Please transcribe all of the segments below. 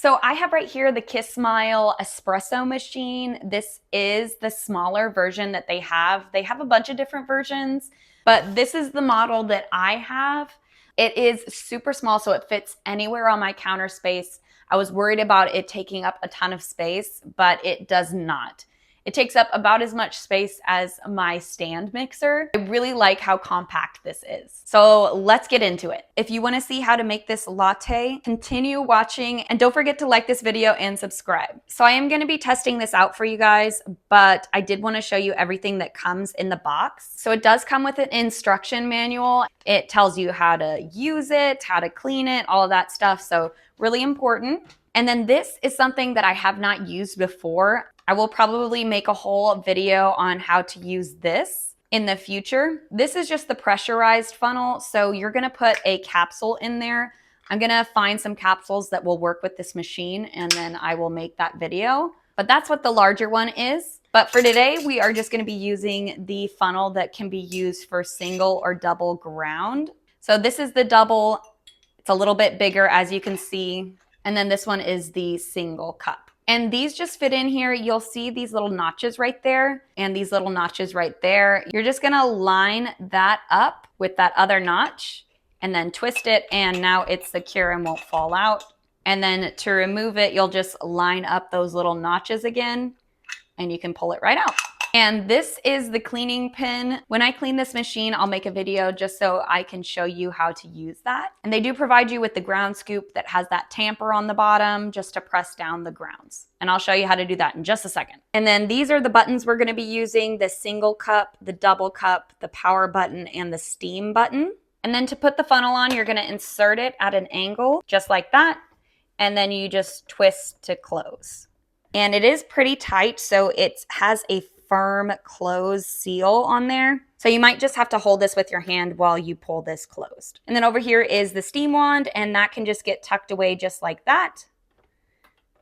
So I have right here the Kiss Smile espresso machine. This is the smaller version that they have. They have a bunch of different versions, but this is the model that I have. It is super small, so it fits anywhere on my counter space. I was worried about it taking up a ton of space, but it does not. It takes up about as much space as my stand mixer. I really like how compact this is. So let's get into it. If you want to see how to make this latte, continue watching and don't forget to like this video and subscribe. So I am going to be testing this out for you guys, but I did want to show you everything that comes in the box. So it does come with an instruction manual. It tells you how to use it, how to clean it, all of that stuff. So really important. And then this is something that I have not used before. I will probably make a whole video on how to use this in the future. This is just the pressurized funnel. So you're gonna put a capsule in there. I'm gonna find some capsules that will work with this machine and then I will make that video. But that's what the larger one is. But for today, we are just gonna be using the funnel that can be used for single or double ground. So this is the double. It's a little bit bigger as you can see. And then this one is the single cup. And these just fit in here. You'll see these little notches right there and these little notches right there. You're just gonna line that up with that other notch and then twist it, and now it's secure and won't fall out. And then to remove it, you'll just line up those little notches again and you can pull it right out. And this is the cleaning pin. When I clean this machine, I'll make a video just so I can show you how to use that. And they do provide you with the ground scoop that has that tamper on the bottom just to press down the grounds. And I'll show you how to do that in just a second. And then these are the buttons we're gonna be using: the single cup, the double cup, the power button, and the steam button. And then to put the funnel on, you're gonna insert it at an angle, just like that. And then you just twist to close. And it is pretty tight, so it has a firm close seal on there. So you might just have to hold this with your hand while you pull this closed. And then over here is the steam wand, and that can just get tucked away just like that.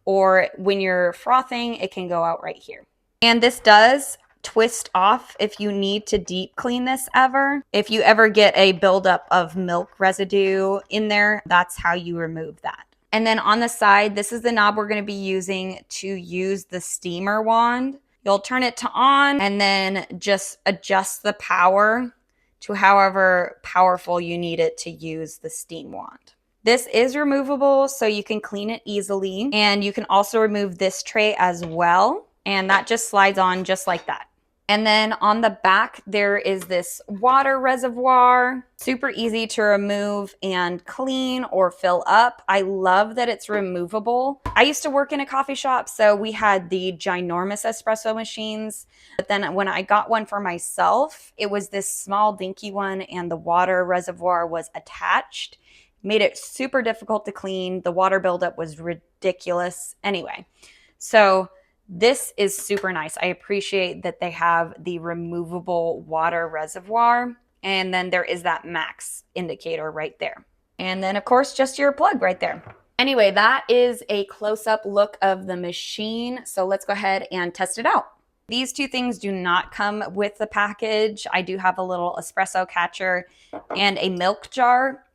Or when you're frothing, it can go out right here. And this does twist off if you need to deep clean this ever. If you ever get a buildup of milk residue in there, that's how you remove that. And then on the side, this is the knob we're going to be using to use the steamer wand. You'll turn it to on and then just adjust the power to however powerful you need it to use the steam wand. This is removable, so you can clean it easily. And you can also remove this tray as well. And that just slides on just like that. And then on the back, there is this water reservoir. Super easy to remove and clean or fill up. I love that it's removable. I used to work in a coffee shop, so we had the ginormous espresso machines. But then when I got one for myself, it was this small dinky one and the water reservoir was attached. Made it super difficult to clean. The water buildup was ridiculous. Anyway, so this is super nice. I appreciate that they have the removable water reservoir. And then there is that max indicator right there. And then of course, just your plug right there. Anyway, that is a close-up look of the machine. So let's go ahead and test it out. These two things do not come with the package. I do have a little espresso catcher and a milk jar.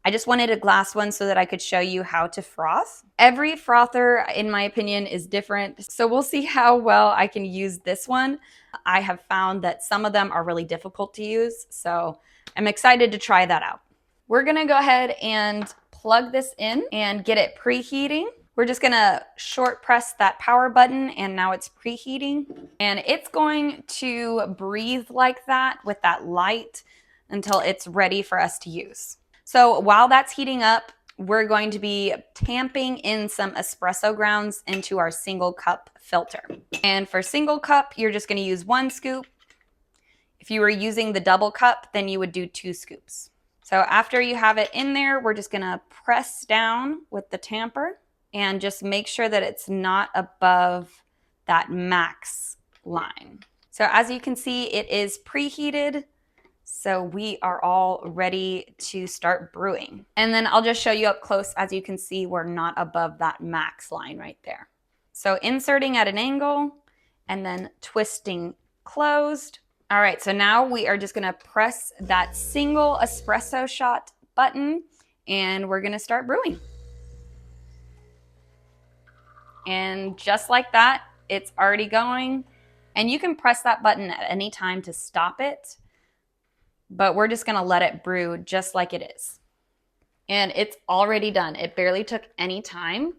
I just wanted a glass one so that I could show you how to froth. Every frother, in my opinion, is different. So we'll see how well I can use this one. I have found that some of them are really difficult to use, so I'm excited to try that out. We're gonna go ahead and plug this in and get it preheating. We're just gonna short press that power button and now it's preheating. And it's going to breathe like that with that light until it's ready for us to use. So while that's heating up, we're going to be tamping in some espresso grounds into our single cup filter. And for single cup, you're just gonna use 1 scoop. If you were using the double cup, then you would do 2 scoops. So after you have it in there, we're just gonna press down with the tamper and just make sure that it's not above that max line. So as you can see, it is preheated. So we are all ready to start brewing. And then I'll just show you up close. As you can see, we're not above that max line right there. So inserting at an angle and then twisting closed. All right, so now we are just gonna press that single espresso shot button and we're gonna start brewing. And just like that, it's already going. And you can press that button at any time to stop it, but we're just gonna let it brew just like it is. And it's already done. It barely took any time.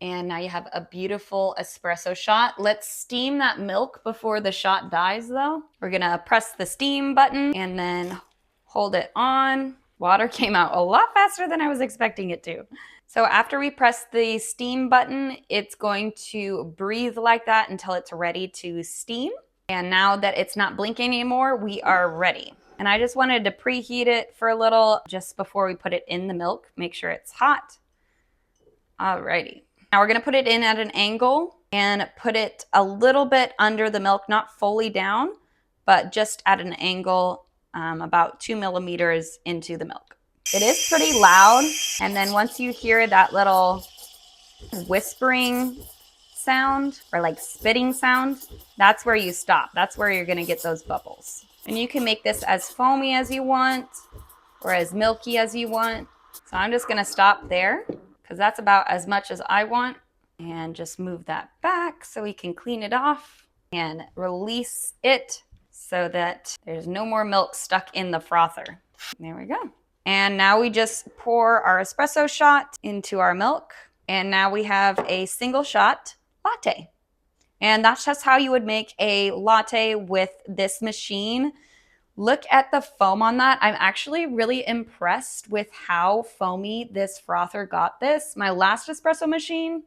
And now you have a beautiful espresso shot. Let's steam that milk before the shot dies though. We're gonna press the steam button and then hold it on. Water came out a lot faster than I was expecting it to. So after we press the steam button, it's going to breathe like that until it's ready to steam. And now that it's not blinking anymore, we are ready. And I just wanted to preheat it for a little just before we put it in the milk. Make sure it's hot. Alrighty. Now we're gonna put it in at an angle and put it a little bit under the milk, not fully down, but just at an angle about 2 millimeters into the milk. It is pretty loud, and then once you hear that little whispering sound or like spitting sound, that's where you stop. That's where you're gonna get those bubbles. And you can make this as foamy as you want or as milky as you want. So I'm just gonna stop there because that's about as much as I want. And just move that back so we can clean it off and release it so that there's no more milk stuck in the frother. There we go. And now we just pour our espresso shot into our milk. And now we have a single shot latte. And that's just how you would make a latte with this machine. Look at the foam on that. I'm actually really impressed with how foamy this frother got this. My last espresso machine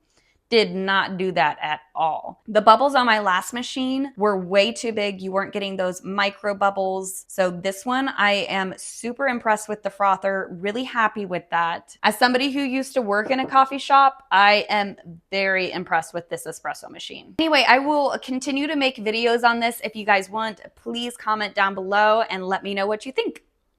did not do that at all. The bubbles on my last machine were way too big. You weren't getting those micro bubbles. So this one, I am super impressed with the frother, really happy with that. As somebody who used to work in a coffee shop, I am very impressed with this espresso machine. Anyway, I will continue to make videos on this. If you guys want, please comment down below and let me know what you think.